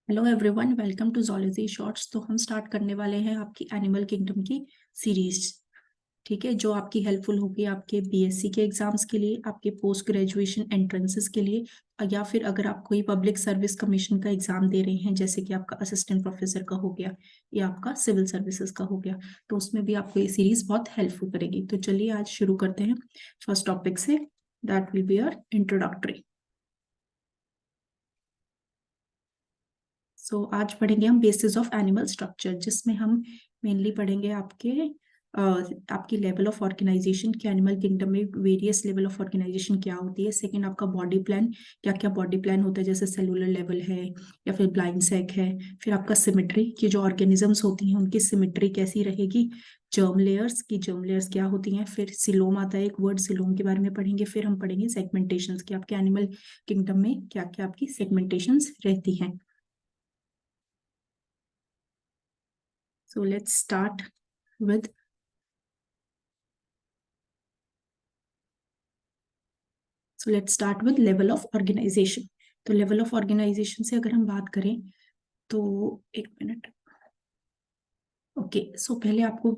Hello everyone, welcome to zoology shorts. तो हम start करने वाले हैं आपकी एनिमल किंगडम की सीरीज। ठीक है, जो आपकी हेल्पफुल होगी आपके बीएससी के एग्जाम्स के लिए, आपके पोस्ट ग्रेजुएशन एंट्रेंसेस के लिए, या फिर अगर आप कोई पब्लिक सर्विस कमीशन का एग्जाम दे रहे हैं, जैसे कि आपका असिस्टेंट प्रोफेसर का हो गया या आपका सिविल सर्विसेज का हो गया, तो उसमें भी आपको ये सीरीज बहुत हेल्पफुल करेगी। तो चलिए आज शुरू करते हैं फर्स्ट टॉपिक से, that will be our introductory. आज पढ़ेंगे हम बेसिस ऑफ एनिमल स्ट्रक्चर, जिसमें हम मेनली पढ़ेंगे आपकी लेवल ऑफ ऑर्गेनाइजेशन की एनिमल किंगडम में वेरियस लेवल ऑफ ऑर्गेनाइजेशन क्या होती है। सेकंड आपका बॉडी प्लान, क्या क्या बॉडी प्लान होता है, जैसे सेलुलर लेवल है या फिर ब्लाइंड सेक है। फिर आपका सिमेट्री की जो ऑर्गेनिजम्स होती हैं उनकी सिमेट्री कैसी रहेगी। जर्म लेयर्स क्या होती हैं। फिर सिलोम आता है एक वर्ड, सिलोम के बारे में पढ़ेंगे। फिर हम पढ़ेंगे सेगमेंटेशंस की आपके एनिमल किंगडम में क्या क्या आपकी सेगमेंटेशंस रहती हैं। So let's start with level of organisation. तो लेवल ऑफ ऑर्गेनाइजेशन से अगर हम बात करें तो एक मिनट। ओके, सो पहले आपको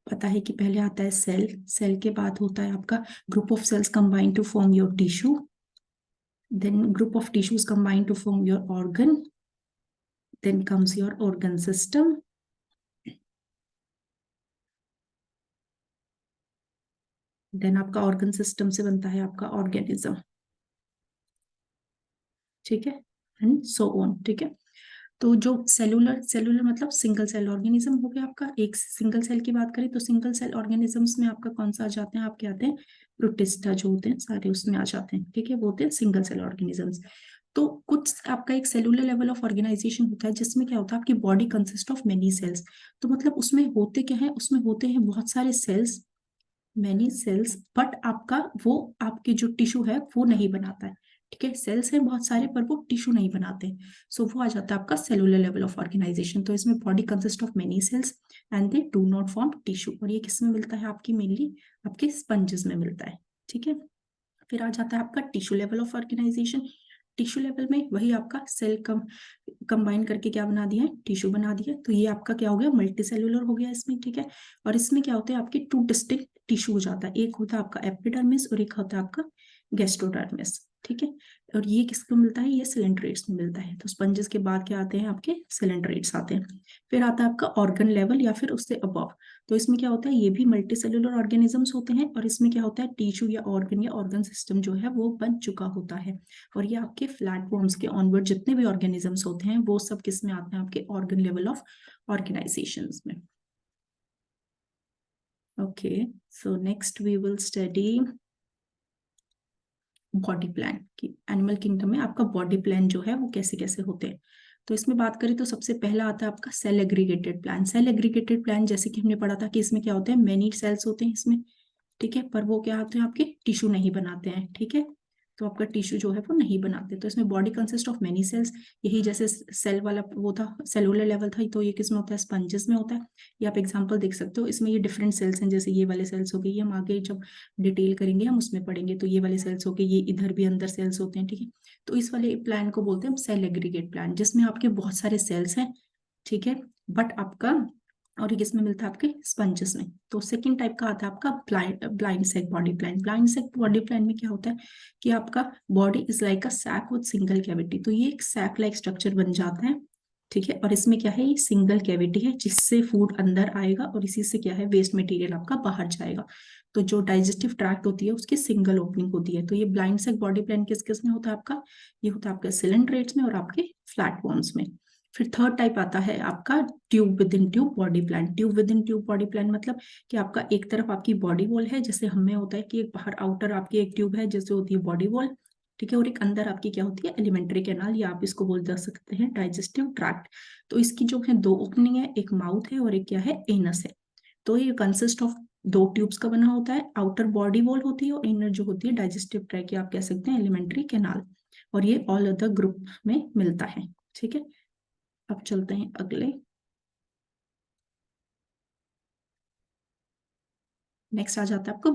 पता है कि पहले आता है सेल। सेल के बाद होता है आपका group of cells combine to form your tissue, then group of tissues combine to form your organ, then comes your organ system, देन आपका ऑर्गन सिस्टम से बनता है आपका ऑर्गेनिज्म। ठीक है, एंड सो ऑन। ठीक है, तो जो सेलुलर सेलुलर मतलब सिंगल सेल ऑर्गेनिज्म हो गया आपका। एक सिंगल सेल की बात करें तो सिंगल सेल ऑर्गेनिजम्स में आपका कौन सा आ जाते हैं, आपके आते हैं प्रोटिस्टा, जो होते हैं सारे उसमें आ जाते हैं। ठीक है, वो होते हैं सिंगल सेल ऑर्गेनिजम्स। तो कुछ आपका एक सेलुलर लेवल ऑफ ऑर्गेनाइजेशन होता है जिसमें क्या होता है, आपकी body consist of many cells. तो मतलब उसमें होते क्या है, उसमें होते हैं बहुत सारे सेल्स, मैनी सेल्स, बट आपका वो आपके जो टिश्यू है वो नहीं बनाता है। ठीक है, सेल्स है बहुत सारे पर वो टिश्यू नहीं बनाते। सो वो आ जाता है आपका सेलुलर लेवल ऑफ ऑर्गेनाइजेशन। तो इसमें body consist of many cells and they do not form tissue. और ये किस में मिलता है, आपकी मेनली आपके स्पंजेस में मिलता है। ठीक है, फिर आ जाता है आपका tissue level of organisation. Tissue level में वही आपका सेल कंबाइन करके क्या बना दिया है, टिश्यू बना दिया। तो ये आपका क्या हो गया, मल्टी सेलुलर हो गया इसमें। ठीक है, और इसमें क्या होता है, आपके टू डिस्टिंक्ट टिश्यू हो जाता है। एक होता है आपका एपिडर्मिस और एक होता है आपका गैस्ट्रोडर्मिस। ठीक है, और ये किसको मिलता है, ये सिलेंड्रेट्स में मिलता है। तो स्पंजेस के बाद क्या आते हैं, आपके सिलेंड्रेट्स आते हैं। फिर आता है आपका ऑर्गन लेवल या फिर उससे अबव। तो इसमें क्या होता है, ये भी मल्टी सेलुलर ऑर्गेनिजम्स होते हैं, और इसमें क्या होता है, टिश्यू या ऑर्गन सिस्टम जो है वो बन चुका होता है। और ये आपके फ्लैटफॉर्म्स के ऑनवर्ड जितने भी ऑर्गेनिजम्स होते हैं वो सब किस में आते हैं, आपके ऑर्गन लेवल ऑफ ऑर्गेनाइजेशंस में। Okay, so next we will study body plan की एनिमल किंगडम में आपका बॉडी प्लान जो है वो कैसे कैसे होते हैं। तो इसमें बात करें तो सबसे पहला आता है आपका cell aggregated plan. Cell aggregated plan जैसे कि हमने पढ़ा था कि इसमें क्या होता है, मेनी सेल्स होते हैं इसमें। ठीक है, पर वो क्या होते हैं, आपके टिश्यू नहीं बनाते हैं। ठीक है, तो आपका टिश्यू जो है वो नहीं बनाते। तो इसमें body consist of many cells. यही जैसे सेल वाला वो था, सेलुलर लेवल था, तो ये किस में होता है, स्पंजेस में होता है। ये आप एग्जांपल देख सकते हो, इसमें ये डिफरेंट सेल्स हैं। जैसे ये वाले सेल्स हो गए, ये हम आगे जब डिटेल करेंगे हम उसमें पढ़ेंगे। तो ये वाले सेल्स हो गए, ये इधर भी अंदर सेल्स होते हैं। ठीक है, तो इस वाले प्लान को बोलते हैं हम सेल एग्रीगेट प्लान, जिसमें आपके बहुत सारे सेल्स हैं। ठीक है, बट आपका और ये किसमें मिलता है, आपके स्पंजेस में। तो सेकंड टाइप का आता है आपका blind sac body plan. Blind sac body plan में क्या होता है कि आपका body is like a sac with single cavity. तो ये एक सैक लाइक स्ट्रक्चर बन जाता है। ठीक है, और इसमें क्या है, ये सिंगल कैविटी है जिससे फूड अंदर आएगा और इसी से क्या है, वेस्ट मटेरियल आपका बाहर जाएगा। तो जो डाइजेस्टिव ट्रैक्ट होती है उसकी सिंगल ओपनिंग होती है। तो ये ब्लाइंड सेक बॉडी प्लान किस किस में होता है आपका, ये होता है आपके सिलेंड्रेट्स में और आपके फ्लैटवर्म्स में। फिर थर्ड टाइप आता है आपका tube with in tube body plan. Tube with in tube body plan मतलब कि आपका एक तरफ आपकी बॉडी वॉल है, जैसे हमें होता है कि एक बाहर आउटर आपकी एक ट्यूब है जैसे होती है बॉडी वॉल। ठीक है, और एक अंदर आपकी क्या होती है, एलिमेंट्री कैनाल, या आप इसको बोल जा सकते हैं डाइजेस्टिव ट्रैक्ट। तो इसकी जो है दो ओपनिंग है, एक माउथ है और एक क्या है, एनस है। तो ये कंसिस्ट ऑफ दो ट्यूब्स का बना होता है। आउटर बॉडी वॉल होती है और इनर जो होती है डाइजेस्टिव ट्रैक्ट, या आप कह सकते हैं एलिमेंट्री कैनाल। और ये ऑल अदर ग्रुप में मिलता है। ठीक है, अब चलते हैं अगले। नेक्स्ट आ जाता है आपका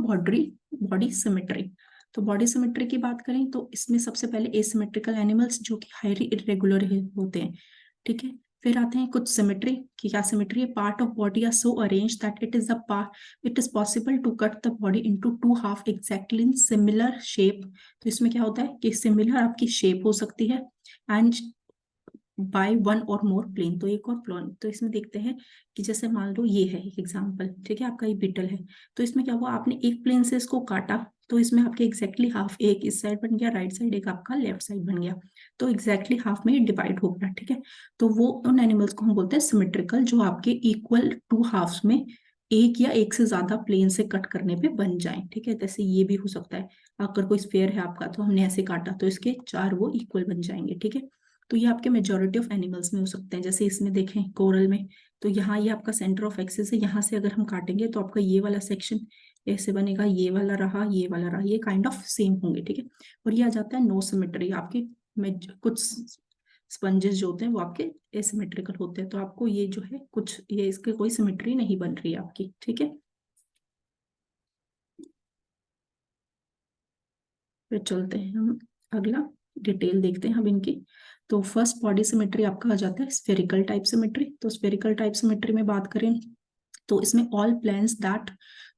बॉडी सिमेट्री। तो बॉडी सिमेट्री की बात करें तो इसमें सबसे पहले एसिमेट्रिकल एनिमल्स जो कि हाईली इरेगुलर होते हैं। ठीक है। फिर आते हैं कुछ सिमेट्री की। क्या सिमेट्री है? Part of body are so arrange that it is possible to cut the body into two half exactly in similar shape. तो इसमें क्या होता है कि सिमिलर आपकी शेप हो सकती है एंड बाय वन और मोर प्लेन। तो एक और प्लेन, तो इसमें देखते हैं कि जैसे मान लो ये है एक एग्जांपल, ठीक है, आपका ये बीटल है। तो इसमें क्या हुआ, आपने एक प्लेन से इसको काटा तो इसमें आपके एग्जैक्टली हाफ, एक इस साइड बन गया राइट साइड, एक आपका लेफ्ट साइड बन गया। तो एग्जैक्टली हाफ में डिवाइड हो गया, ठीक है। तो वो उन एनिमल्स को हम बोलते हैं सिमेट्रिकल, जो आपके इक्वल टू हाफ्स में एक या एक से ज्यादा प्लेन से कट करने पे बन जाए, ठीक है। जैसे ये भी हो सकता है, अगर कोई स्फेयर है आपका तो हमने ऐसे काटा तो इसके चार वो इक्वल बन जाएंगे, ठीक है। तो ये आपके मेजोरिटी ऑफ एनिमल्स में हो सकते हैं। जैसे इसमें देखें कोरल में, तो यहाँ ये आपका सेंटर ऑफ एक्सिस है, यहाँ से अगर हम काटेंगे तो आपका ये वाला सेक्शन ऐसे बनेगा, ये वाला रहा, ये वाला रहा, ये काइंड ऑफ सेम होंगे, ठीक है। और ये आ जाता है नो सिमेट्री आपके में, कुछ स्पंजेस जो होते हैं वो आपके एसिमेट्रिकल होते हैं। तो आपको ये जो है कुछ ये इसके कोई सिमेट्री नहीं बन रही है आपकी, ठीक है। फिर चलते हैं हम अगला, डिटेल देखते हैं हम इनकी। तो फर्स्ट बॉडी सिमेट्री आपका आ जाता है स्फेरिकल टाइप सिमेट्री। तो स्फेरिकल टाइप सिमेट्री में बात करें तो इसमें all planes that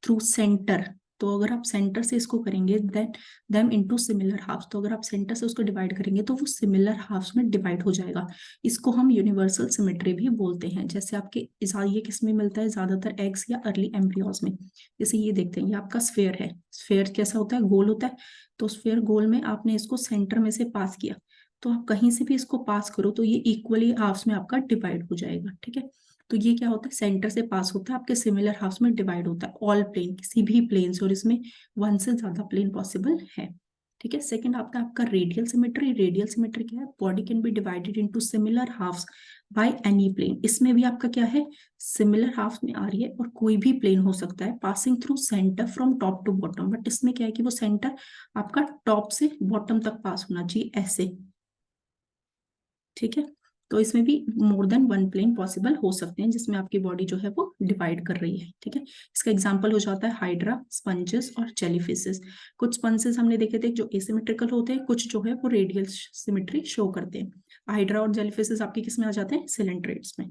through centre, तो अगर आप सेंटर से इसको करेंगे then them into similar halves, तो अगर आप सेंटर से उसको डिवाइड करेंगे तो वो सिमिलर हाफ्स में डिवाइड हो जाएगा। इसको हम यूनिवर्सल सिमेट्री भी बोलते हैं। जैसे आपके ये किस में मिलता है, ज्यादातर एग्स या अर्ली एम्ब्रियोज में। जैसे ये देखते हैं, ये आपका स्फेयर है। स्फेयर कैसा होता है, गोल होता है। तो स्फेयर गोल में आपने इसको सेंटर में से पास किया, तो आप कहीं से भी इसको पास करो तो ये इक्वली हाफ्स में आपका डिवाइड हो जाएगा, ठीक है। तो ये क्या होता है, सेंटर से पास होता है, आपके सिमिलर हाफ्स में डिवाइड होता है ऑल प्लेन, किसी भी प्लेन से, और इसमें वन से ज्यादा प्लेन पॉसिबल है, ठीक है। सेकंड आता है आपका रेडियल सिमेट्री। रेडियल सिमेट्री क्या है, body can be divided into similar halves by any plane. इसमें भी आपका क्या है, सिमिलर हाफ्स में आ रही है और कोई भी प्लेन हो सकता है, passing through centre from top to bottom. But इसमें क्या है कि वो सेंटर आपका टॉप से बॉटम तक पास होना चाहिए, ऐसे, ठीक है। तो इसमें भी more than one plane possible हो सकते हैं जिसमें आपकी बॉडी जो है वो डिवाइड कर रही है, ठीक है। इसका एग्जांपल हो जाता है हाइड्रा, स्पंजेस और जेलीफिशेस। कुछ स्पंजेस हमने देखे थे जो एसिमेट्रिकल होते हैं, कुछ जो है वो रेडियल सिमेट्री शो करते हैं। हाइड्रा और जेलीफिशेस आपके किस में आ जाते हैं, सिलेंट्रेट्स में।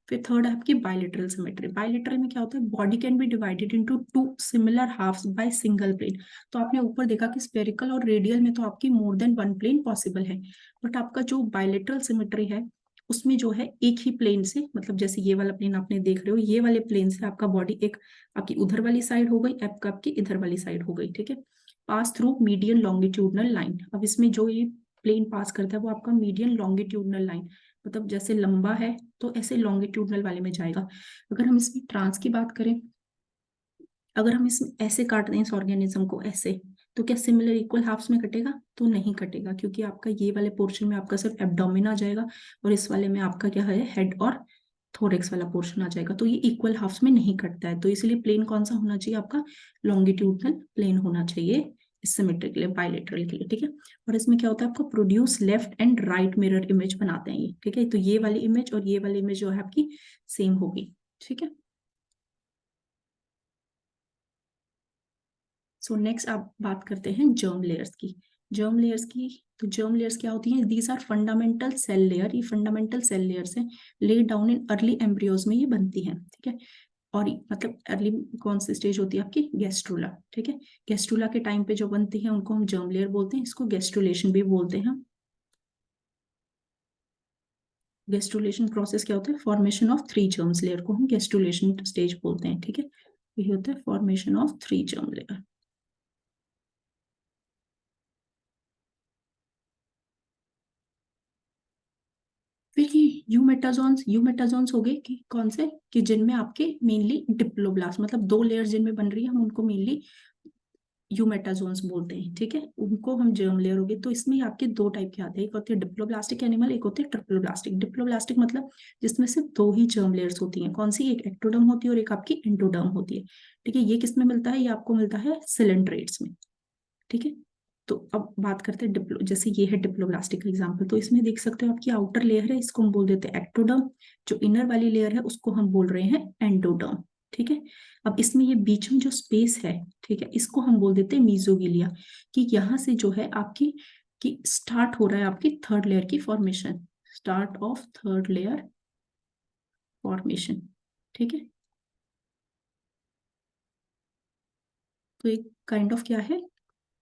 फिर थर्ड है आपकी बायलेटरल सिमेट्री। बायलेटरल में क्या होता है, body can be divided into two similar halves by single plane. तो आपने ऊपर देखा कि स्फेरिकल और रेडियल में तो आपकी more than one plane possible है, बट आपका जो बायलेटरल सिमेट्री है उसमें जो है एक ही प्लेन से, मतलब जैसे ये वाला प्लेन आपने देख रहे हो, ये वाले प्लेन से आपका बॉडी एक आपकी उधर वाली साइड हो गई, आपकी इधर वाली साइड हो गई, ठीक है। Pass through median longitudinal line. अब इसमें जो ये प्लेन पास करता है वो आपका मीडियन लॉन्गिट्यूडनल लाइन, मतलब जैसे लंबा है तो ऐसे लॉन्गिट्यूडनल वाले में जाएगा। अगर हम इसमें ट्रांस की बात करें, अगर हम इसमें ऐसे काट दें इस ऑर्गेनिज्म को ऐसे, तो क्या सिमिलर इक्वल हाफ्स में कटेगा, तो नहीं कटेगा, क्योंकि आपका ये वाले पोर्शन में आपका सिर्फ एब्डोमेन आ जाएगा और इस वाले में आपका क्या है, हेड और थोरेक्स वाला पोर्शन आ जाएगा। तो ये इक्वल हाफ्स में नहीं कटता है, तो इसलिए प्लेन कौन सा होना चाहिए आपका, लॉन्गिट्यूडनल प्लेन होना चाहिए सिमेट्री के लिए, बायलेटरल के लिए, ठीक है। और इसमें क्या होता है, आपको produce left and right mirror image बनाते हैं ये, ठीक है। तो ये वाली इमेज और ये वाली इमेज जो है आपकी सेम होगी, ठीक है। सो नेक्स्ट आप बात करते हैं जर्म लेयर्स की। जर्म लेयर्स की, तो जर्म लेयर्स क्या होती हैं, these are fundamental cell layer. ये फंडामेंटल सेल लेयर्स हैं, lay down in early embryos में ये बनती हैं, ठीक है। और मतलब अर्ली कौन सी स्टेज होती है आपकी, गेस्ट्रुला, ठीक है। गेस्ट्रुला के टाइम पे जो बनती है उनको हम जर्म लेयर बोलते हैं, इसको गेस्ट्रुलेशन भी बोलते हैं। गेस्ट्रुलेशन प्रोसेस क्या होता है, formation of three germs layer को हम गेस्ट्रुलेशन स्टेज बोलते हैं, ठीक है। ये होता है formation of three germ layer. फिर ये यूमेटाजोन्स, यूमेटाजोन्स हो गए कि कौन से, कि जिनमें आपके मेनली डिप्लोब्लास्ट, मतलब दो लेयर जिनमें बन रही है हम उनको मेनली यूमेटाजोन्स बोलते हैं, ठीक है। उनको हम जर्म लेयर हो गए। तो इसमें आपके दो टाइप के आते हैं, एक होते हैं डिप्लोब्लास्टिक एनिमल, एक होते हैं ट्रिप्लोब्लास्टिक। डिप्लोब्लास्टिक मतलब जिसमें सिर्फ दो ही जर्म लेयर्स होती हैं, कौन सी, एक एक्टोडर्म होती है और एक आपकी एंडोडर्म होती है, ठीक है। ये किस में मिलता है, ये आपको मिलता है सिलेंट्रेट्स में, ठीक है। तो अब बात करते हैं डिप्लो, जैसे ये है डिप्लोब्लास्टिक का एग्जांपल, तो इसमें देख सकते हो आपकी आउटर लेयर है, इसको हम बोल देते हैं एक्टोडर्म। जो इनर वाली लेयर है उसको हम बोल रहे हैं एंडोडर्म, ठीक है। अब इसमें ये बीच में जो स्पेस है, ठीक है, इसको हम बोल देते हैं मीजोगिलिया, कि यहाँ से जो है आपकी, कि स्टार्ट हो रहा है आपकी थर्ड लेयर की formation. Start of third layer formation. ठीक है, तो एक काइंड ऑफ क्या है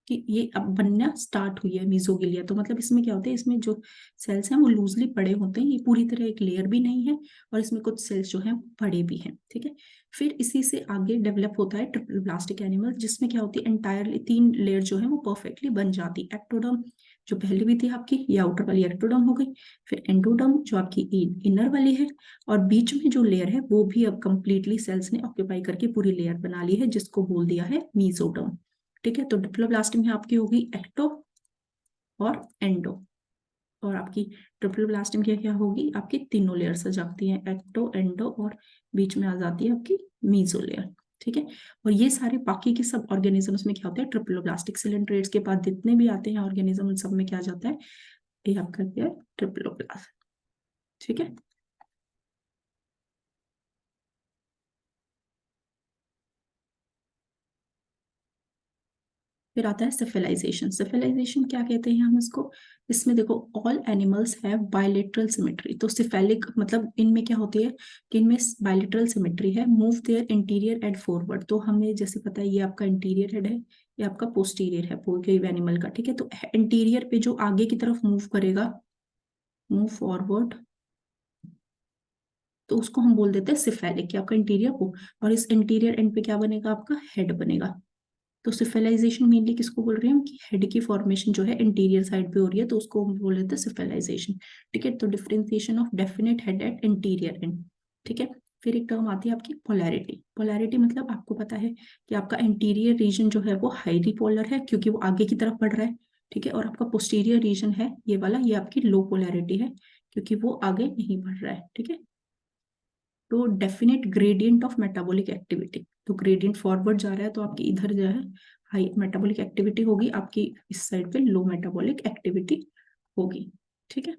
कि ये अब बनना स्टार्ट हुई है मीजोगिलिया। तो मतलब इसमें क्या होता है, इसमें जो सेल्स हैं वो लूजली पड़े होते हैं, ये पूरी तरह एक लेयर भी नहीं है, और इसमें कुछ सेल्स जो हैं बड़े भी हैं। ठीक है, फिर इसी से आगे डेवलप होता है ट्रिपल ब्लास्टिक एनिमल, जिसमें क्या होती है एंटायरली 3 लेयर जो है वो परफेक्टली बन जाती। एक्टोडर्म जो पहले भी थी आपकी, ये आउटर वाली एक्टोडर्म हो गई, फिर एंडोडर्म जो आपकी इनर वाली है, और बीच में जो लेयर है वो भी अब कंप्लीटली सेल्स ने ऑक्यूपाई करके पूरी लेयर बना ली है, जिसको बोल दिया है मीजोडर्म। ठीक है, तो डिप्लोब्लास्ट में आपकी होगी एक्टो और एंडो, और आपकी ट्रिपल ब्लास्ट में क्या क्या होगी, आपकी तीनों लेयर्स आ जाती हैं, एक्टो एंडो और बीच में आ जाती है आपकी मीजो लेयर। ठीक है, और ये सारे बाकी के सब ऑर्गेनिजम्स में क्या होता है, ट्रिप्लोब्लास्टिक सिलेंट्रेट्स के बाद जितने भी आते हैं ऑर्गेनिज्म, उन सब में क्या आ जाता है, ये आपका क्या है, ट्रिप्लोब्लास्ट। ठीक है, फिर आता है सिफिलाइजेशन। सिफिलाइजेशन क्या कहते हैं हम इसको, इसमें देखो all animals have bilateral symmetry. तो सिफेलिक मतलब इनमें क्या होती है कि इनमें बायलेटरल सिमेट्री है, move their interior and forward. तो हमें जैसे पता है ये आपका इंटीरियर हेड है, ये आपका पोस्टीरियर है कोई एनिमल का। ठीक है, तो इंटीरियर पे जो आगे की तरफ मूव करेगा, मूव फॉरवर्ड, तो उसको हम बोल देते हैं सिफेलिक, कि आपका इंटीरियर को, और इस इंटीरियर एंड पे क्या बनेगा, आपका हेड बनेगा। तो सिफेलाइजेशन मेनली किसको बोल रहे हैं हम, कि हेड की फॉर्मेशन जो है इंटीरियर साइड पे हो रही है, तो उसको हम बोल देते हैं सिफेलाइजेशन। ठीक है, तो differentiation of definite head at interior and. ठीक है, फिर एक टर्म आती है आपकी पोलैरिटी। पोलैरिटी मतलब आपको पता है कि आपका इंटीरियर रीजन जो है वो हाईली पोलर है, क्योंकि वो आगे की तरफ बढ़ रहा है। ठीक है, और आपका पोस्टीरियर रीजन है ये वाला, ये आपकी लो पोलैरिटी है, क्योंकि वो आगे नहीं बढ़ रहा है। ठीक है, तो definite gradient of metabolic activity, तो ग्रेडियंट फॉरवर्ड जा रहा है तो आपकी इधर जो है हाई मेटाबॉलिक एक्टिविटी होगी, आपकी इस साइड पे लो मेटाबॉलिक एक्टिविटी होगी। ठीक है,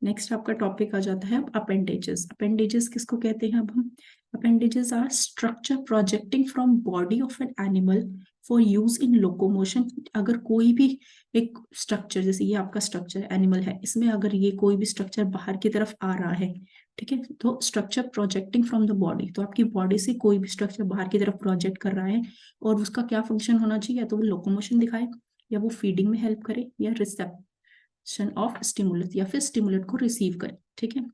नेक्स्ट आपका टॉपिक आ जाता है अपेंडेजेस। अपेंडेजेस किसको कहते हैं अब हम, appendages are structure projecting from body of an animal for use in locomotion. अगर कोई भी एक स्ट्रक्चर, जैसे ये आपका स्ट्रक्चर एनिमल है, इसमें अगर ये कोई भी स्ट्रक्चर बाहर की तरफ आ रहा है, ठीक है, तो structure projecting from the body, तो आपकी बॉडी से कोई भी स्ट्रक्चर बाहर की तरफ प्रोजेक्ट कर रहा है, और उसका क्या फंक्शन होना चाहिए, या तो वो लोकोमोशन दिखाए, या वो फीडिंग में हेल्प करे, या ऑफ स्टिमुलस, या फिर स्टिमुलेट को रिसीव करे। ठीक है,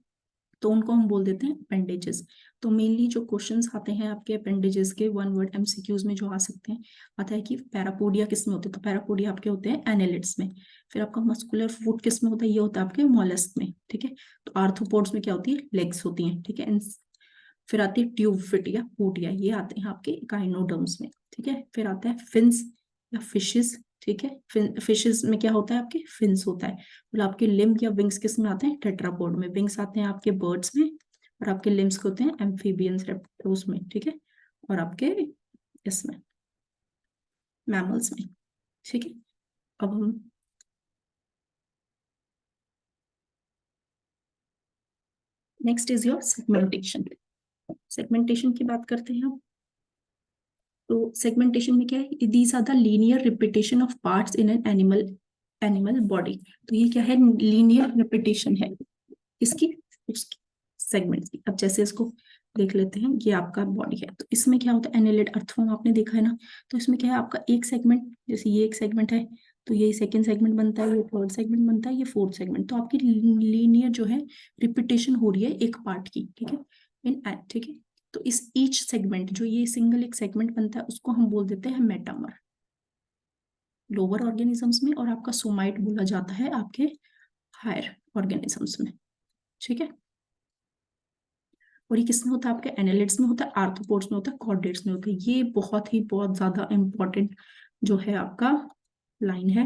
तो उनको हम बोल देते हैं अपेंडेजेस। तो मेनली जो क्वेश्चंस आते हैं आपके अपेंडेजेस के 1 वर्ड एमसीक्यूज में जो आ सकते हैं, आता है कि पैरापोडिया किस में होते हैं, तो पैरापोडिया आपके होते हैं एनालिड्स में। फिर आपका मस्कुलर फूट किस में होता है, ये होता है आपके मॉलस्क में। ठीक है, तो आर्थ्रोपोड्स में क्या होती है, लेग्स होती हैं। ठीक है, फिर आती है ट्यूब फिट या पूटिया, ये आते हैं आपके गाइनोडर्म्स में। ठीक है, फिर आता है फिन्स या फिशेस। ठीक है, फिशेस में क्या होता है, आपके फिन्स होता है। और आपके लिम्ब या विंग्स किस में आते हैं, टेट्रापोड में। विंग्स आते हैं आपके बर्ड्स में, और आपके लिम्स होते हैं एम्फीबियंस रेप्टिल्स में। ठीक है, और आपके इसमें मैमल्स में। ठीक है, अब हम next is your segmentation. Segmentation की बात करते हैं हम। तो सेगमेंटेशन में क्या है, these are the linear repetition of parts in an animal body. तो ये क्या है, लीनियर रिपीटेशन है इसकी, उसकी सेगमेंट्स की। अब जैसे इसको देख लेते हैं, ये आपका बॉडी है, तो इसमें क्या होता है, एनालिड अर्थवॉर्म आपने देखा है ना, तो इसमें क्या है आपका एक सेगमेंट, जैसे ये एक सेगमेंट है, तो ये सेकंड सेगमेंट बनता है, ये थर्ड सेगमेंट बनता है, ये फोर्थ सेगमेंट। तो आपकी लीनियर जो है रिपीटेशन हो रही है एक पार्ट की। ठीक है, ठीक है, तो इस ईच सेगमेंट, जो ये सिंगल एक सेगमेंट बनता है, उसको हम बोल देते हैं मेटामर, लोअर ऑर्गेनिजम्स में, और आपका सोमाइट बोला जाता है आपके हायर ऑर्गेनिजम्स में। ठीक है, और ये किसमें होता है, आपके एनालिड्स में होता है, आर्थ्रोपोड्स में होता है, कॉर्डेट्स में होता है। ये बहुत ज्यादा इंपॉर्टेंट जो है आपका लाइन है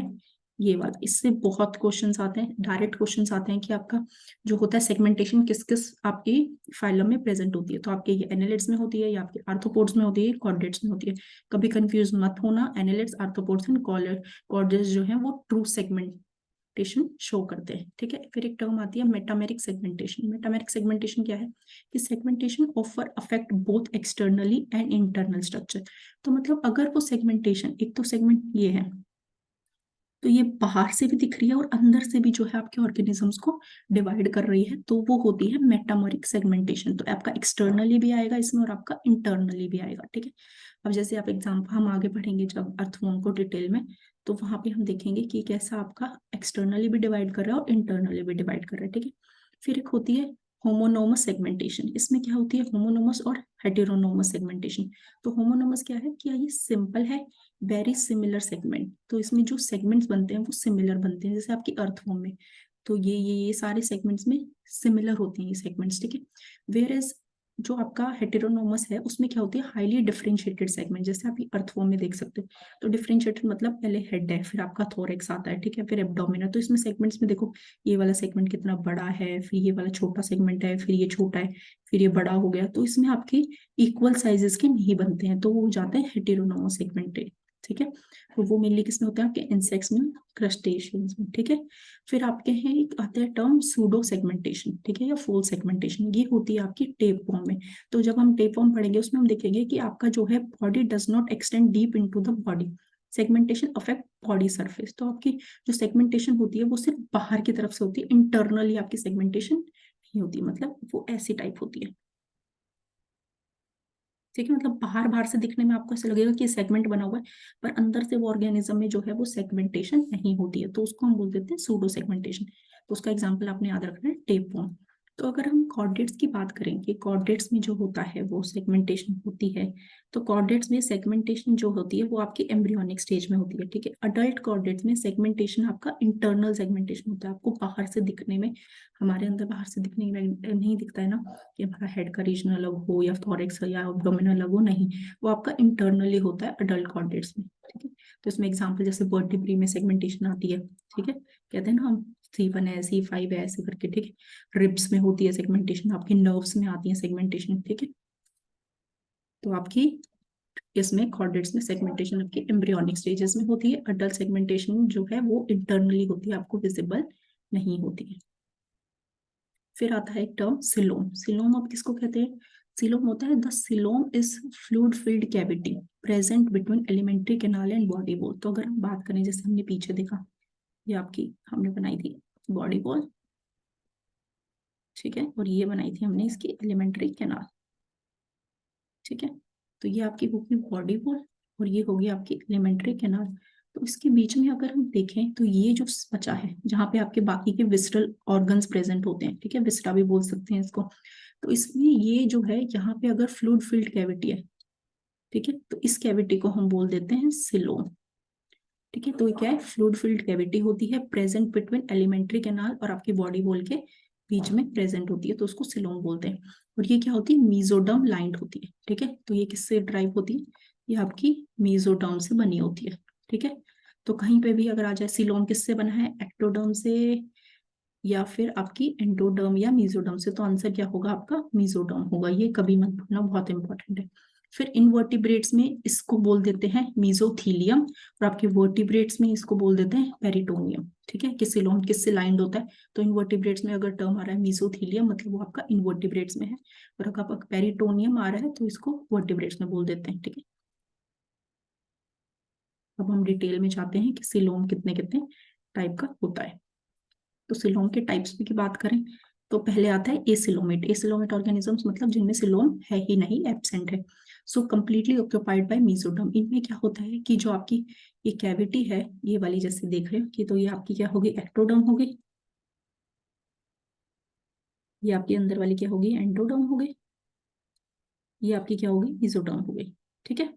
ये वाला। इससे बहुत क्वेश्चंस आते हैं, डायरेक्ट क्वेश्चंस आते हैं कि आपका जो होता है सेगमेंटेशन किस किस आपकी फाइलम में प्रेजेंट होती है। तो आपके ये एनालिड्स में होती है, या आपके आर्थ्रोपोड्स में होती है, कॉर्डेट्स में होती है। कभी कंफ्यूज मत होना, एनालिड्स, आर्थ्रोपोड्स एंड कॉर्डेट्स जो है वो ट्रू सेगमेंटेशन शो करते हैं। ठीक है, फिर एक टर्म आती है मेटामेरिक सेगमेंटेशन। मेटामेरिक सेगमेंटेशन क्या है, कि segmentation offer affect both externally and internal structure. तो मतलब अगर वो सेगमेंटेशन, एक तो सेगमेंट ये है, तो ये बाहर से भी दिख रही है और अंदर से भी जो है आपके ऑर्गेनिजम्स को डिवाइड कर रही है, तो वो होती है मेटामोरिक सेगमेंटेशन। तो आपका एक्सटर्नली भी आएगा इसमें और आपका इंटरनली भी आएगा, ठीक है। अब जैसे आप एग्जाम्पल, हम आगे पढ़ेंगे जब अर्थवॉर्म को डिटेल में, तो वहां पे हम देखेंगे कि कैसा आपका एक्सटर्नली भी डिवाइड कर रहा है और इंटरनली भी डिवाइड कर रहा है, ठीक है। फिर एक होती है होमोनोमस सेगमेंटेशन। इसमें क्या होती है, होमोनोमस और हेटेरोनोमस सेगमेंटेशन। तो होमोनोमस क्या है कि ये सिंपल है, वेरी सिमिलर सेगमेंट। तो इसमें जो सेगमेंट्स बनते हैं वो सिमिलर बनते हैं, जैसे आपकी अर्थवॉर्म में। तो ये सारे सेगमेंट्स में सिमिलर होते हैं ये सेगमेंट्स, ठीक है। वेयर एज जो आपका हेटेरोनोमस है उसमें क्या होती है, हाईली डिफरेंशिएटेड सेगमेंट, जैसे आप अर्थवॉर्म में देख सकते हो। तो डिफरेंशिएटेड मतलब पहले हेड है, फिर आपका थोरेक्स आता है, ठीक है, फिर एब्डोमेन है। तो इसमें सेगमेंट्स में देखो, ये वाला सेगमेंट कितना बड़ा है, फिर ये वाला छोटा सेगमेंट है, फिर ये छोटा है, फिर ये बड़ा हो गया। तो इसमें आपकी इक्वल साइजेस के नहीं बनते हैं, तो वो हो जाते हैं हेटेरोनोमस सेगमेंट, ठीक है। तो वो मेनली किसमें होते हैं, आपके इंसेक्ट्स में, क्रस्टेशियंस में, ठीक है। फिर आपके हैं एक आते हैं टर्म सूडो सेगमेंटेशन, ठीक है, या फुल सेगमेंटेशन। ये होती है आपकी टेपवॉर्म में। तो जब हम टेपवॉर्म पढ़ेंगे उसमें हम देखेंगे कि आपका जो है body does not extend deep into the body, segmentation affect body surface. तो आपकी जो सेगमेंटेशन होती है वो सिर्फ बाहर की तरफ से होती है, इंटरनली आपकी सेगमेंटेशन नहीं होती, मतलब वो ऐसी टाइप होती है, ठीक है। मतलब बाहर बाहर से दिखने में आपको ऐसा लगेगा कि सेगमेंट बना हुआ है, पर अंदर से वो ऑर्गेनिज्म में जो है वो सेगमेंटेशन नहीं होती है, तो उसको हम बोल देते हैं सूडो सेगमेंटेशन। तो उसका एग्जांपल आपने याद रखना है, टेपवॉर्म। तो अगर हम कॉर्डेट्स की बात करें कि कॉर्डेट्स में जो होता है वो सेगमेंटेशन होती है, तो कॉर्डेट्स में सेगमेंटेशन जो होती है वो आपकी एम्ब्रियोनिक स्टेज में होती है, ठीक है। अडल्ट कॉर्डेट्स में सेगमेंटेशन आपका इंटरनल सेगमेंटेशन होता है, आपको बाहर से दिखने में, हमारे अंदर बाहर से दिखने में नहीं दिखता है ना, कि हमारा हेड का रीजन अलग हो या थोरेक्स या एब्डोमेन अलग हो, नहीं, वो आपका इंटरनली होता है अडल्ट कॉर्डेट्स में, ठीक है। तो इसमें एग्जांपल जैसे वर्टिब्री में सेगमेंटेशन आती है, ठीक है, कहते हैं ना हम C1 है, C5 है, ऐसे करके, ठीक है। रिब्स में होती है सेगमेंटेशन, आपके नर्व्स में आती है सेगमेंटेशन, ठीक है। तो आपकी इसमें कॉर्डेट्स में सेगमेंटेशन आपकी एम्ब्रियोनिक स्टेजेस में होती है, अडल्ट सेगमेंटेशन जो है वो इंटरनली होती है, आपको विजिबल नहीं होती है। फिर आता है एक टर्म सिलोम। सिलोम आप किसको कहते हैं, सिलोम होता है the coelom is fluid filled cavity present between alimentary canal and body wall. तो अगर हम बात करें, जैसे हमने पीछे देखा, ये आपकी हमने बनाई थी बॉडी वॉल, ठीक है, और ये बनाई थी हमने इसकी एलिमेंट्री कैनाल, ठीक है। तो ये आपकी होगी बॉडी वॉल और ये होगी आपकी एलिमेंट्री कैनाल। तो इसके बीच में अगर हम देखें तो ये जो बचा है, जहाँ पे आपके बाकी के विस्टल ऑर्गन्स प्रेजेंट होते हैं, ठीक है, विस्टा भी बोल सकते हैं इसको। तो इसमें ये जो है यहाँ पे अगर फ्लूइड फिल्ड कैविटी है, ठीक है, तो इस कैविटी को हम बोल देते हैं सिलोम, ठीक है। तो ये क्या है, फ्लूइड फिल्ड कैविटी होती है प्रेजेंट बिटवीन एलिमेंट्री कैनाल और आपकी बॉडी वॉल के बीच में प्रेजेंट होती है, तो उसको सिलोम बोलते हैं। और ये क्या होती है, मीजोडर्म लाइंड होती है, ठीक है। तो ये किससे ड्राइव होती है, ये आपकी मीजोडर्म से बनी होती है, ठीक है। तो कहीं पे भी अगर आ जाए सिलोम किससे बना है, एक्टोडर्म से या फिर आपकी एंडोडर्म या मीजोडर्म से, तो आंसर क्या होगा आपका, मीजोडर्म होगा। ये कभी मत भूलना, बहुत इंपॉर्टेंट है। फिर इनवर्टिब्रेट्स में इसको बोल देते हैं मीजोथीलियम और आपके वर्टिब्रेट्स में इसको बोल देते हैं पेरिटोनियम, ठीक है। कि सिलोम किससे लाइंड होता है, तो इनवर्टिब्रेट्स में अगर टर्म आ रहा है मीजोथीलियम मतलब वो आपका इनवर्टिब्रेट्स में है, और अगर आपका पेरिटोनियम आ रहा है तो इसको वर्टिब्रेट्स में बोल देते हैं, ठीक है। अब हम डिटेल में जाते हैं कि सिलोम कितने कितने टाइप का होता है। तो सिलोम के टाइप्स की बात करें तो पहले आता है एसिलोमेट। एसिलोमेट ऑर्गेनिजम्स मतलब जिनमें सिलोम है ही नहीं, एब्सेंट है। So completely occupied by mesoderm. इनमें क्या होता है कि जो आपकी ये कैविटी है, ये वाली जैसे देख रहे हो कि, तो ये आपकी क्या होगी, एक्टोडर्म होगी, ये आपकी अंदर वाली क्या होगी, एंडोडर्म हो गई, ये आपकी क्या होगी, मीजोडर्म हो गई, ठीक है।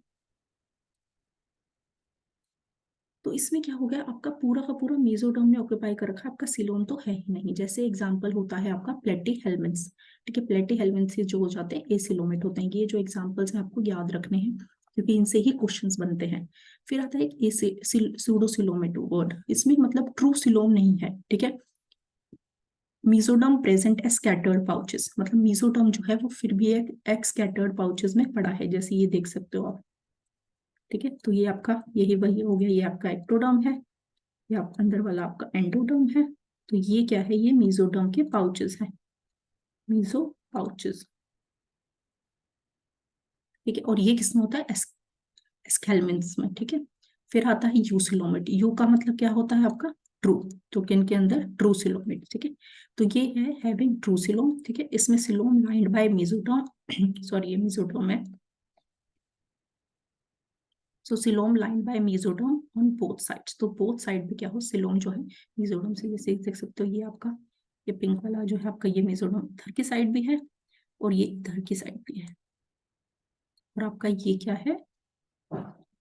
तो इसमें क्या हो गया, आपका पूरा का पूरा मेसोडर्म ने ऑक्यूपाई कर रखा है, आपका सिलोम तो है ही नहीं। जैसे एग्जांपल होता है आपका प्लेटी हेलमिन्स, ठीक है, प्लेटी हेलमिन्स जो हो जाते हैं एसिलोमेट होते हैं। ये जो एग्जांपल्स हैं आपको याद रखने हैं क्योंकि इनसे ही क्वेश्चंस बनते हैं। फिर आता है एक सूडोसिलोमेट वर्ड, इसमें मतलब ट्रू सिलोम नहीं है, ठीक है। Mesoderm present as scattered pouches, मतलब मीजोडर्म जो है वो फिर भी एक स्कैटर्ड पाउचेस में पड़ा है, जैसे ये देख सकते हो आप, ठीक है। तो ये आपका यही वही हो गया, ये आपका एक्टोडर्म है, ये आप अंदर वाला आपका एंडोडर्म है। तो ये क्या है, ये मीजोडर्म के पाउचेस हैं, मीजो पाउचेस, ठीक है। और ये किसमें होता है, एस्केलमेंट्स में, ठीक है। फिर आता है यूसिलोमेट, यू का मतलब क्या होता है आपका ट्रू, तो किन के अंदर ट्रू सिलोमेट, ठीक है। तो ये है हैविंग ट्रू सिलोम, ठीक है। इसमें coelom lined by mesoderm sorry ये मेसोडर्म है, so coelom line by mesoderm on both sides, तो बोथ साइड पे क्या हो सिलोम जो है मेसोडर्म से, जैसे देख सकते हो ये आपका ये पिंक वाला जो है आपका ये मेसोडर्म इधर की साइड भी है और ये इधर की साइड भी है, और आपका ये क्या है,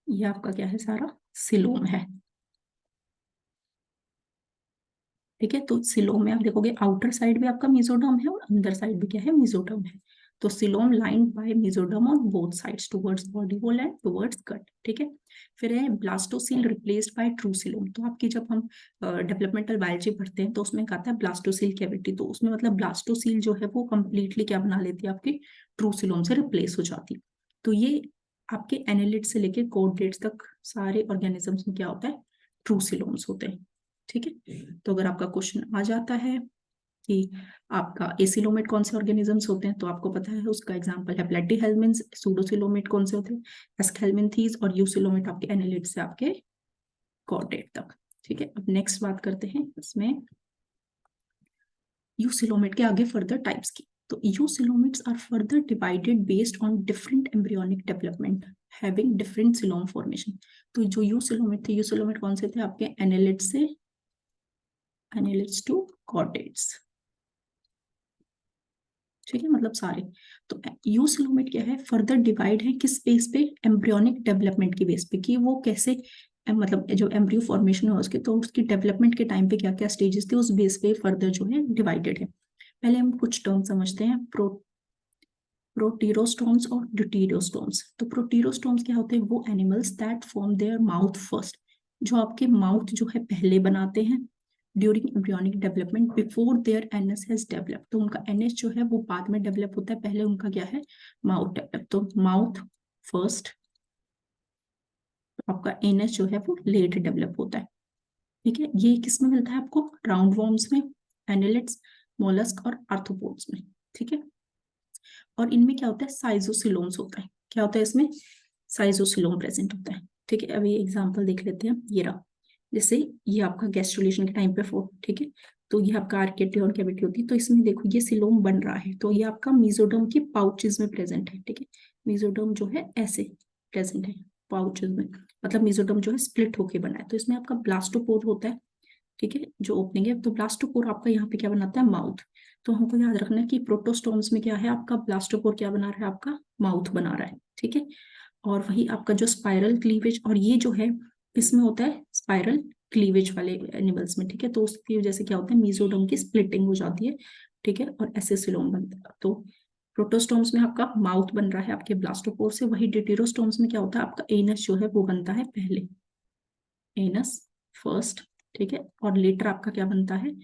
ये आपका क्या है सारा सिलोम है, ठीक है। तो सिलोम में आप देखोगे आउटर साइड भी आपका मेसोडर्म है और अंदर साइड भी क्या है मेसोडर्म है, तो coelom line by mesoderm on both sides towards body wall and towards gut, ठीक है। फिर है blastocoel replaced by true coelom, तो आपकी जब हम डेवलपमेंटल बायोलॉजी पढ़ते हैं तो उसमें कहता है ब्लास्टोसील कैविटी, तो उसमें मतलब ब्लास्टोसील जो है वो कंप्लीटली क्या बना लेती है आपकी ट्रू सिलोम से रिप्लेस हो जाती। तो ये आपके एनालिट से लेके कोडेट्स तक सारे ऑर्गेनिजम्स में क्या होता है ट्रू सिलोम्स होते हैं, ठीक है। तो अगर आपका क्वेश्चन आ जाता है कि आपका एसिलोमेट कौन से ऑर्गेनिजम्स होते हैं, तो आपको पता है उसका एग्जांपल है प्लेटीहेल्मिन्स, सूडोसिलोमेट कौन से होते हैं एस्केल्मिन्थीज, और यूसिलोमेट आपके एनालिट से आपके कॉर्डेट तक, ठीक है। अब नेक्स्ट बात करते हैं इसमें यूसिलोमेट के आगे फर्दर टाइप्स की। तो eucoelomates are further divided based on different embryonic development having different coelom formation. तो जो यूसिलोमेट थे, यूसिलोमेट कौन से थे आपके एनालिट से एनालिट्स टू कॉर्डेट्स, ठीक है, मतलब सारे। तो यूसिलोमेट क्या है फर्दर डिवाइड है किस बेस पे एम्ब्रियोनिक डेवलपमेंट की बेस पे, कि वो कैसे मतलब जो एम्ब्रियो फॉर्मेशन है उसके, तो उसकी डेवलपमेंट के टाइम पे क्या क्या स्टेजेस थे उस बेस पे फर्दर जो है डिवाइडेड है। पहले हम कुछ टर्म समझते हैं, प्रोटीरोस्टोम्स और ड्यूटीरोस्टोम्स। तो प्रोटीरोस्टोम्स क्या होते हैं, वो animals that form their mouth first, जो आपके माउथ जो है पहले बनाते हैं during embryonic development before their anus has develop, तो उनका एनएस जो है वो बाद में डेवलप होता है, पहले उनका क्या है माउथ डेवलप, तो माउथ फर्स्ट, आपका एनएस जो है वो लेट डेवलप होता है, ठीक है। ये किस में मिलता है आपको राउंड वॉर्म्स में, एनालिट्स, मोलस्क और आर्थ्रोपोड्स में, ठीक है। और इनमें क्या होता है साइजोसिलोम्स होता है, क्या होता है इसमें साइजोसिलोम प्रेजेंट होता है, ठीक है। अभी एग्जांपल देख लेते हैं, ये रहा, जैसे ये आपका गैस्ट्रुलेशन के टाइम पे फोर्थ, ठीक है। तो ये आपका आर्केटी और कैविटी होती है, तो इसमें देखो ये सिलोम बन रहा है, तो ये आपका मेसोडर्म की पाउचेस में प्रेजेंट है, ठीक है। मेसोडर्म जो है ऐसे प्रेजेंट है पाउचेस में, मतलब मेसोडर्म जो है स्प्लिट होके बना है, तो इसमें आपका ब्लास्टोपोर होता है, ठीक है, जो ओपनिंग है। तो ब्लास्टोपोर आपका यहाँ पे क्या बनाता है माउथ, तो हमको याद रखना है कि प्रोटोस्टोम्स में क्या है आपका ब्लास्टोपोर क्या बना रहा है आपका माउथ बना रहा है, ठीक है। और वही आपका जो स्पाइरल क्लीवेज, और ये जो है किसमें होता है स्पाइरल क्लीवेज वाले एनिमल्स में, ठीक है। तो उसकी वजह से क्या होता है मेसोडर्म की स्प्लिटिंग हो जाती है, ठीक है, और एसेसिलोम बनता है। तो प्रोटोस्टोम्स में आपका माउथ बन रहा है आपके ब्लास्टोपोर से, वही डिटेरोस्टोम्स में क्या होता है आपका एनस जो है वो बनता है पहले, एनस फर्स्ट, ठीक है, और लेटर आपका क्या बनता है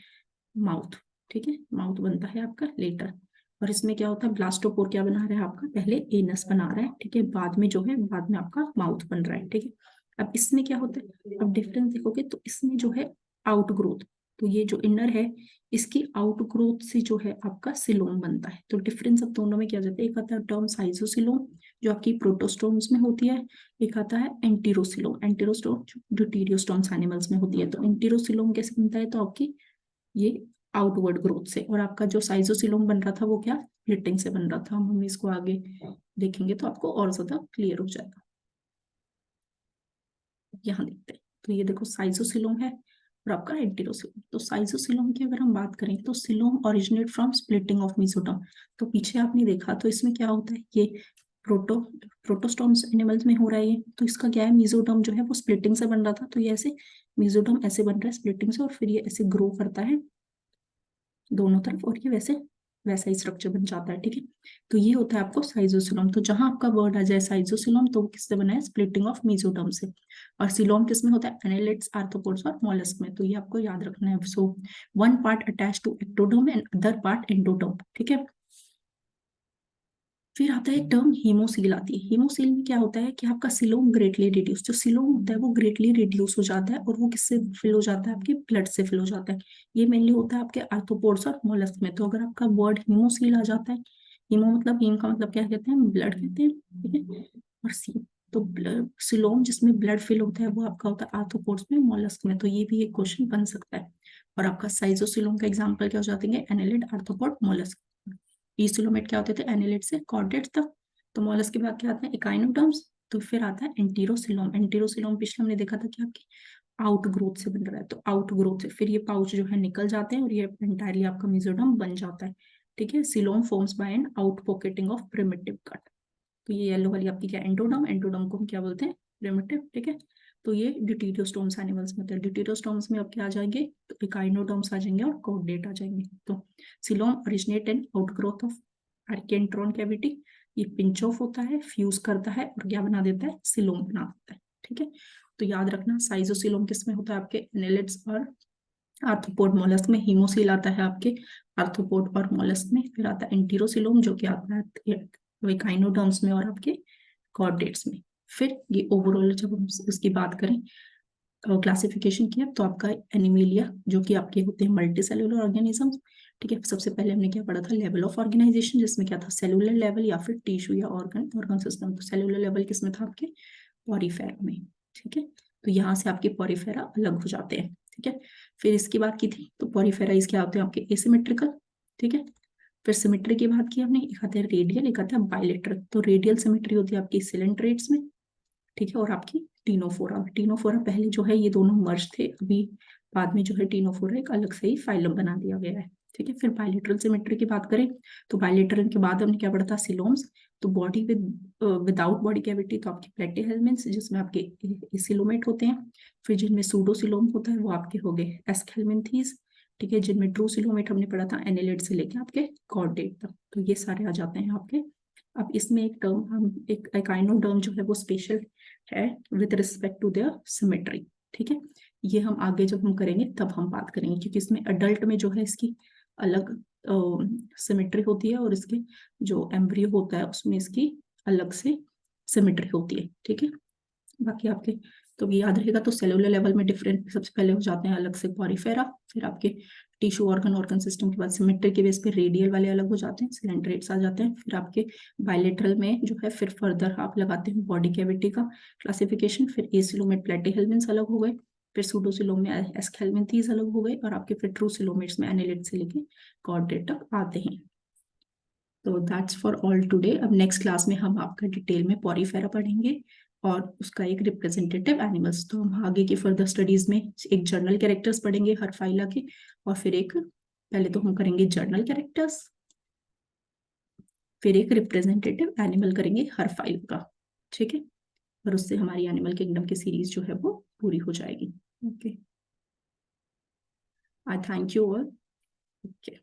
माउथ, ठीक है, माउथ बनता है आपका लेटर। और इसमें क्या होता है ब्लास्टोपोर क्या बना रहा है आपका पहले एनस बना रहा है, ठीक है, बाद में जो है बाद में आपका माउथ बन रहा है, ठीक है। अब इसमें क्या होता है, अब डिफरेंस देखोगे तो इसमें जो है आउट ग्रोथ, तो ये जो इनर है इसकी आउट ग्रोथ से जो है आपका सिलोम बनता है। तो डिफरेंस अब दोनों में क्या जाता है, एक आता है टर्म साइजोसिलोम जो आपकी प्रोटोस्टोम्स में होती है, एक आता है एंटीरोसिलोम, एंटीरोस्टोम जो ड्यूटीरियोस्टोम्स एनिमल्स में होती है। तो एंटीरोसिलोम कैसे बनता है, तो आपकी ये आउटवर्ड ग्रोथ से, और आपका जो साइजोसिलोम बन रहा था वो क्या स्प्लिटिंग से बन रहा था। हम इसको आगे देखेंगे तो आपको और ज्यादा क्लियर हो जाएगा। यहाँ देखते हैं, तो ये देखो साइजोसिलोम है और आपका एंटीरोसिलोम। तो साइजोसिलोम की अगर हम बात करें तो coelom originate from splitting of mesoderm, तो पीछे आपने देखा तो इसमें क्या होता है ये प्रोटोस्टोम्स एनिमल्स में हो रहा है ये, तो इसका क्या है मेसोडर्म जो है वो स्प्लिटिंग से बन रहा था, तो ये ऐसे मेसोडर्म ऐसे बन रहा है स्प्लिटिंग से, और फिर ये ऐसे ग्रो करता है दोनों तरफ, और ये वैसे वैसा ही स्ट्रक्चर बन जाता है, ठीक है। तो ये होता है आपको साइजोसिलोम। तो जहां आपका वर्ड आ जाए साइजोसिलोम तो वो किससे बना है स्प्लिटिंग ऑफ मेसोडर्म से, और सिलोम किसमें होता है एनालिट्स, आर्थ्रोपोड्स और मोलस्क में, तो ये आपको याद रखना है। So one part attach to ectoderm and other part endoderm, ठीक है। फिर आता है टर्म हीमोसील आती है, हीमोसील में क्या होता है कि आपका सिलोम ग्रेटली रिड्यूस, जो सिलोम होता है वो ग्रेटली रिड्यूस हो जाता है, और वो किससे फिल हो जाता है आपके ब्लड से फिल हो जाता है। ये मेनली होता है आपके आर्थ्रोपोड्स और मोलस्क में। तो अगर आपका वर्ड हीमोसील आ जाता है, हीमो मतलब हीम का मतलब क्या कहते हैं ब्लड कहते हैं, ठीक है, और सील तो सिलोम जिसमें ब्लड फिल होता है वो आपका होता है आर्थ्रोपोड्स में, मोलस्क में। तो ये भी एक क्वेश्चन बन सकता है। और आपका साइजोसिलोम का एग्जांपल क्या हो जाते हैं, एनालिड, आर्थ्रोपोड, मोलस्क। ईसिलोमेट क्या होते थे, एनालिड से कॉर्डेट तक। तो मोलस्क के बाद क्या आता है, इकाइनोडर्म्स। तो फिर आता है एंटीरोसिलोम। एंटीरोसिलोम पिछले हमने देखा था कि आपकी आउट ग्रोथ से बन रहा है, तो आउट ग्रोथ से फिर ये पाउच जो है निकल जाते हैं और ये एंटायरली आपका मेसोडर्म बन जाता है। ठीक है, coelom forms by an out pocketing of primitive gut. तो ये येलो वाली आपकी क्या, एंडोडर्म। एंडोडर्म को हम क्या बोलते हैं, प्रिमिटिव। ठीक है, तो ये डिटिरियोस्टोम्स एनिमल्स में होते हैं। डिटिरियोस्टोम्स में अब क्या आ जाएंगे, तो इकाइनोडर्म्स आ जाएंगे और कॉर्डेट आ जाएंगे। तो coelom originate in outgrowth of archenteron cavity. ये पिंच ऑफ होता है, फ्यूज करता है और क्या बना देता है, सिलोम बना देता है। ठीक है, तो याद रखना साइजोसिलोम किस में होता है, आपके एनालिड्स और आर्थ्रोपोड मोलस्क में। हीमोसील आता है आपके आर्थ्रोपोड और मोलस्क में। फिर आता है एंटीरोसिलोम जो कि आता है इकाइनोडर्म्स में और आपके कॉर्डेट्स में। फिर ये ओवरऑल जब हम इसकी बात करें क्लासिफिकेशन की है, तो आपका एनिमेलिया जो कि आपके होते हैं मल्टी सेलुलर ऑर्गेनिजम्स। ठीक है, सबसे पहले हमने क्या पढ़ा था, लेवल ऑफ ऑर्गेनाइजेशन, जिसमें क्या था, सेलुलर लेवल या फिर टिश्यू या ऑर्गन सिस्टम। तो सेलुलर लेवल किसमें था, आपके पॉरीफेरा में। ठीक है, तो यहाँ से आपके पॉरीफेरा अलग हो जाते हैं। ठीक है, फिर इसकी बात की थी तो पॉरीफेरा क्या होते हैं, आपके एसिमेट्रिकल। ठीक है, फिर सिमेट्री की बात की हमने, एक आते हैं रेडियल, एक आता है बायलेटरल। तो रेडियल सिमेट्री होती है आपकी सिलेंट्रेट्स में। ठीक है, और आपकी टीनोफोरा। टीनोफोरा पहले जो है ये दोनों मर्ज थे, अभी बाद में जो है टीनोफोरा एक अलग से ही फाइलम बना दिया गया है। ठीक है, फिर बायलेटरल सिमेट्री की बात करें तो बायलेटरल के बाद हमने क्या पढ़ा था, सिलोम्स। तो बॉडी विदाउट बॉडी कैविटी, तो आपके प्लेटिहेल्मिन्थ्स जिसमें आपके सिलोमेट होते हैं। फिर जिनमें सूडोसिलोम होता है वो आपके हो गए एस्केल्मिन्थीज। ठीक है, जिनमें ट्रू सिलोमेट हमने पढ़ा था एनालिड से लेके आपके कॉर्डेट तक। तो ये सारे आ जाते हैं आपके। अब इसमें एक टर्म हम एक एकाइनोडर्म जो है वो स्पेशल है with respect to their symmetry. ठीक है, ये हम आगे जब हम करेंगे तब हम बात करेंगे, क्योंकि इसमें अडल्ट में जो है इसकी अलग सिमेट्री होती है और इसके जो एम्ब्रियो होता है उसमें इसकी अलग से सिमेट्री होती है। ठीक है, बाकी आपके तो ये याद रहेगा। तो सेलुलर लेवल में डिफरेंट सबसे पहले हो जाते हैं अलग से पॉरीफेरा, फिर आपके टिश्यू ऑर्गन सिस्टम के बाद सिमेट्री के बेस पे रेडियल वाले अलग हो जाते हैं, सिलेंड्रेट्स आ जाते हैं। फिर आपके बायलेटरल में जो है फिर फर्दर आप लगाते हैं बॉडी कैविटी का क्लासिफिकेशन। फिर एसिलोमेट प्लेटिहेल्मिन्थ्स अलग हो गए, फिर सूडोसिलोम में एस्केल्मिन्थीज अलग हो गए, और आपके फिर ट्रू सिलोमेट्स में एनालिड से लेके कॉर्डेट तक आते हैं। तो दैट्स फॉर ऑल टुडे। अब नेक्स्ट क्लास में हम आपका डिटेल में पॉरीफेरा पढ़ेंगे और उसका एक रिप्रेजेंटेटिव एनिमल्स। तो हम आगे की फर्दर स्टडीज में एक जर्नल कैरेक्टर्स पढ़ेंगे हर फाइला के, और फिर एक पहले तो हम करेंगे जर्नल कैरेक्टर्स, फिर एक रिप्रेजेंटेटिव एनिमल करेंगे हर फाइल का। ठीक है, और उससे हमारी एनिमल किंगडम की सीरीज जो है वो पूरी हो जाएगी। Okay, I thank you all. Okay.